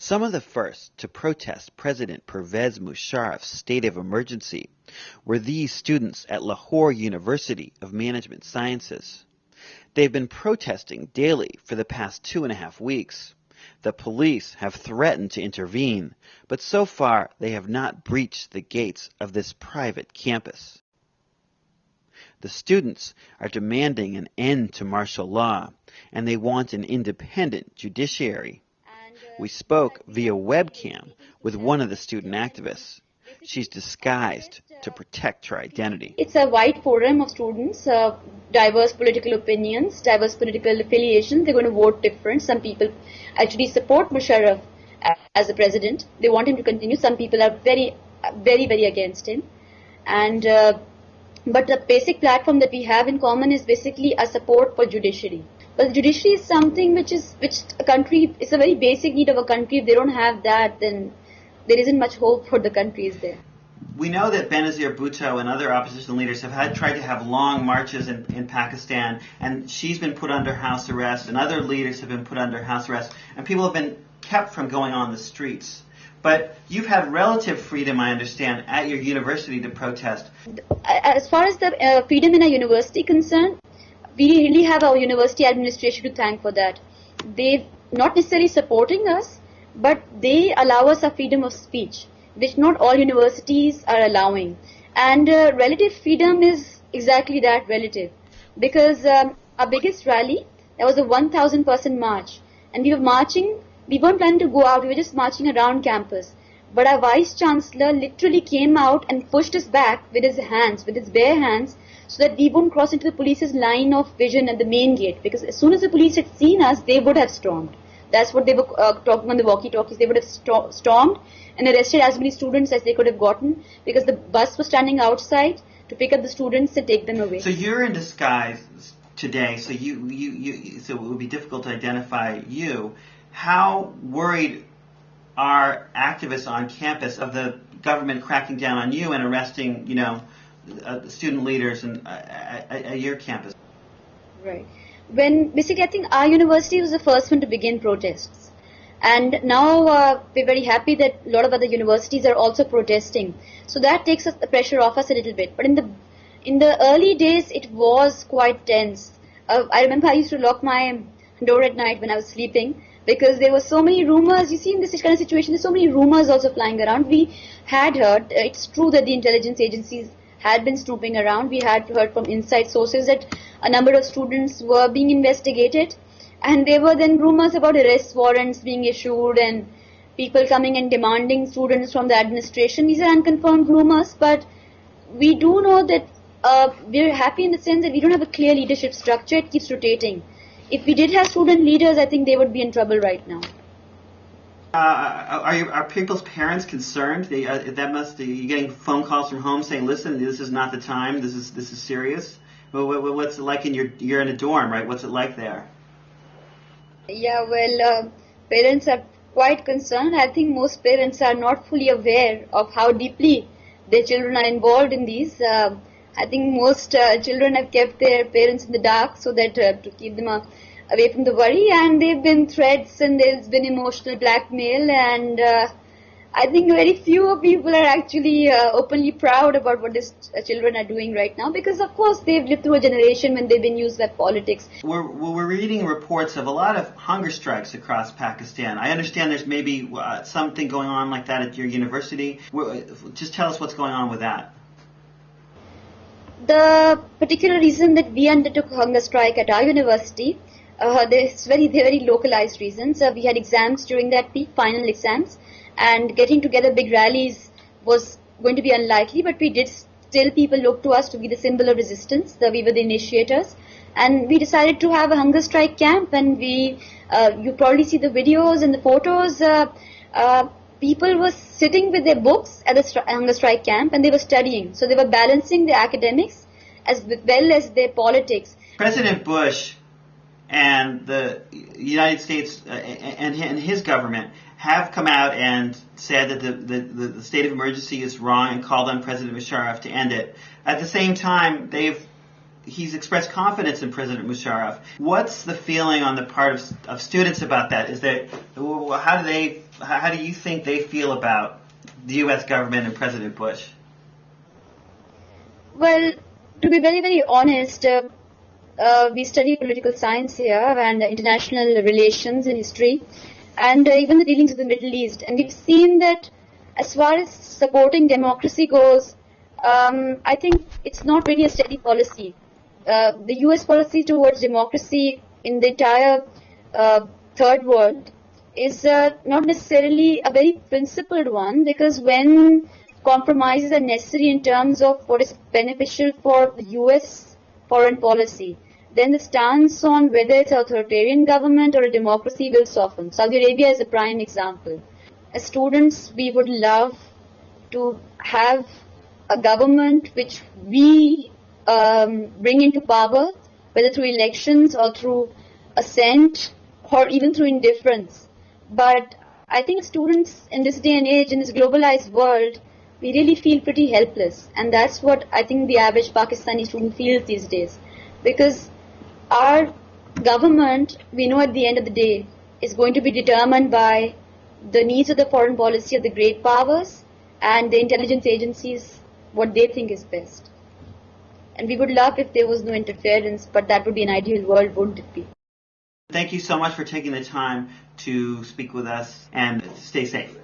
Some of the first to protest President Pervez Musharraf's state of emergency were these students at Lahore University of Management Sciences. They've been protesting daily for the past 2.5 weeks. The police have threatened to intervene, but so far they have not breached the gates of this private campus. The students are demanding an end to martial law, and they want an independent judiciary. We spoke via webcam with one of the student activists. She's disguised to protect her identity. It's a wide forum of students, diverse political opinions, diverse political affiliations. They're going to vote different. Some people actually support Musharraf as a president. They want him to continue. Some people are very, very against him. And but the basic platform that we have in common is basically a support for judiciary. But the judiciary is something which a country, it's a very basic need of a country. If they don't have that, then there isn't much hope for the country, is there? We know that Benazir Bhutto and other opposition leaders have tried to have long marches in Pakistan, and she's been put under house arrest, and other leaders have been put under house arrest, and people have been kept from going on the streets. But you've had relative freedom, I understand, at your university to protest. As far as the freedom in a university concerned, we really have our university administration to thank for that. They're not necessarily supporting us, but they allow us a freedom of speech, which not all universities are allowing. And relative freedom is exactly that, relative. Because our biggest rally, there was a 1,000-person march. And we were marching, we weren't planning to go out, we were just marching around campus. But our vice-chancellor literally came out and pushed us back with his hands, with his bare hands, so that we won't cross into the police's line of vision at the main gate. Because as soon as the police had seen us, they would have stormed. That's what they were talking on the walkie-talkies. They would have stormed and arrested as many students as they could have gotten, because the bus was standing outside to pick up the students and take them away. So you're in disguise today, so so it would be difficult to identify you. How worried are activists on campus of the government cracking down on you and arresting, student leaders at your campus? Right. Basically, I think our university was the first one to begin protests. And now we're very happy that a lot of other universities are also protesting. So that takes the pressure off us a little bit. But in the early days, it was quite tense. I remember I used to lock my door at night when I was sleeping, because there were so many rumors. You see, in this kind of situation, there's so many rumors also flying around. We had heard, it's true that the intelligence agencies had been snooping around. We had heard from inside sources that a number of students were being investigated, and there were then rumors about arrest warrants being issued and people coming and demanding students from the administration. These are unconfirmed rumors, but we do know that we're happy in the sense that we don't have a clear leadership structure. It keeps rotating. If we did have student leaders, I think they would be in trouble right now. Are people's parents concerned? You're getting phone calls from home saying, "Listen, this is not the time. This is serious." What's it like you're in a dorm, right? What's it like there? Yeah, well, parents are quite concerned. I think most parents are not fully aware of how deeply their children are involved in these. I think most children have kept their parents in the dark so that to keep them away from the worry, and there have been threats and there's been emotional blackmail, and I think very few people are actually openly proud about what these children are doing right now, because of course they've lived through a generation when they've been used by politics. We're reading reports of a lot of hunger strikes across Pakistan. I understand there's maybe something going on like that at your university. Just tell us what's going on with that. The particular reason that we undertook hunger strike at our university, there's very localized reasons. We had exams during that week, final exams, and getting together big rallies was going to be unlikely, but people looked to us to be the symbol of resistance. We were the initiators, and we decided to have a hunger strike camp, and you probably see the videos and the photos. People were sitting with their books at the hunger strike camp, and they were studying. So they were balancing their academics as well as their politics. President Bush and the United States and his government have come out and said that the state of emergency is wrong and called on President Musharraf to end it. At the same time, he's expressed confidence in President Musharraf. What's the feeling on the part of students about that? How do they How do you think they feel about the U.S. government and President Bush? Well, to be very, very honest, we study political science here and international relations and history, and even the dealings with the Middle East. And we've seen that as far as supporting democracy goes, I think it's not really a steady policy. The US policy towards democracy in the entire third world is not necessarily a very principled one, because when compromises are necessary in terms of what is beneficial for the US foreign policy, then the stance on whether it's an authoritarian government or a democracy will soften. Saudi Arabia is a prime example. As students, we would love to have a government which we bring into power, whether through elections or through assent or even through indifference. But I think students in this day and age, in this globalized world, we really feel pretty helpless. And that's what I think the average Pakistani student feels these days. Because our government, we know at the end of the day, is going to be determined by the needs of the foreign policy of the great powers and the intelligence agencies, what they think is best. And we would love if there was no interference, but that would be an ideal world, wouldn't it be? Thank you so much for taking the time to speak with us, and stay safe.